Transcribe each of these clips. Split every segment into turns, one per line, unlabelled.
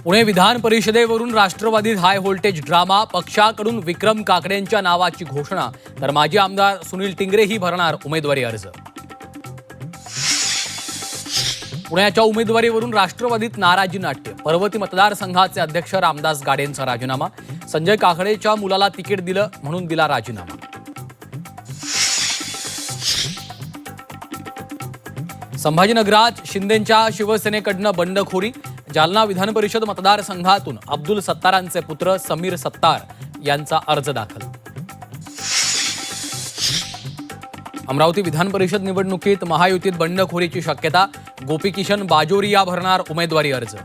पुणे विधान परिषदेवरून राष्ट्रवादीत high voltage drama, पक्षाकडून विक्रम काकडेंच्या नावाची घोषणा, तर माजी आमदार सुनील टिंगरेही भरणार उमेदवारी अर्ज. पुण्याच्या उमेदवारीवरून राष्ट्रवादीत नाराजी नाट्य, पर्वती मतदारसंघाचे अध्यक्ष रामदास गाडेंचा राजीनामा, संजय काकडेच्या मुलाला तिकीट दिलं म्हणून दिला राजीनामा. संभाजीनगरात शिंदेंच्या शिवसेनेकडनं बंडखोरी, जालना विधान परिषद मतदारसंघातून अब्दुल सत्तारांचे पुत्र समीर सत्तार यांचा अर्ज दाखल. अमरावती विधान परिषद निवडणुकीत महायुतीत बंडखोरीची शक्यता, गोपीकिशन बाजोरिया भरणार उमेदवारी अर्ज.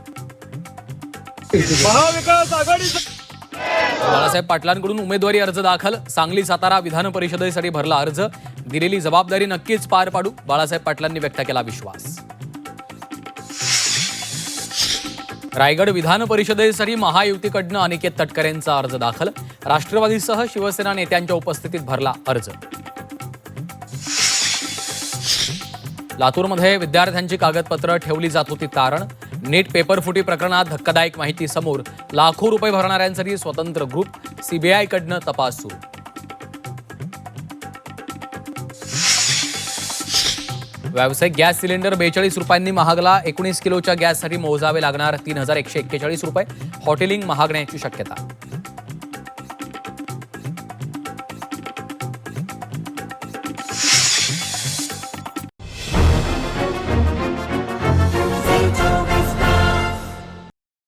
बाळासाहेब पाटलांकडून उमेदवारी अर्ज दाखल, सांगली सातारा विधान परिषदेसाठी भरला अर्ज, दिलेली जबाबदारी नक्कीच पार पाडू, बाळासाहेब पाटलांनी व्यक्त केला विश्वास. रायगड विधान परिषदेसाठी महायुतीकडनं अनिकेत तटकरेंचा अर्ज दाखल, राष्ट्रवादीसह शिवसेना नेत्यांच्या उपस्थितीत भरला अर्ज. लातूरमध्ये विद्यार्थ्यांची कागदपत्र ठेवली जात होती तारण, नीट पेपरफुटी प्रकरणात धक्कादायक माहिती समोर, लाखो रुपये भरणाऱ्यांसाठी स्वतंत्र ग्रुप, सीबीआयकडनं तपास सुरू. व्यावसायिक गॅस सिलेंडर 42 रुपयांनी महागला, 19 किलोच्या गॅससाठी मोजावे लागणार 3141 रुपये, हॉटेलिंग महागण्याची शक्यता.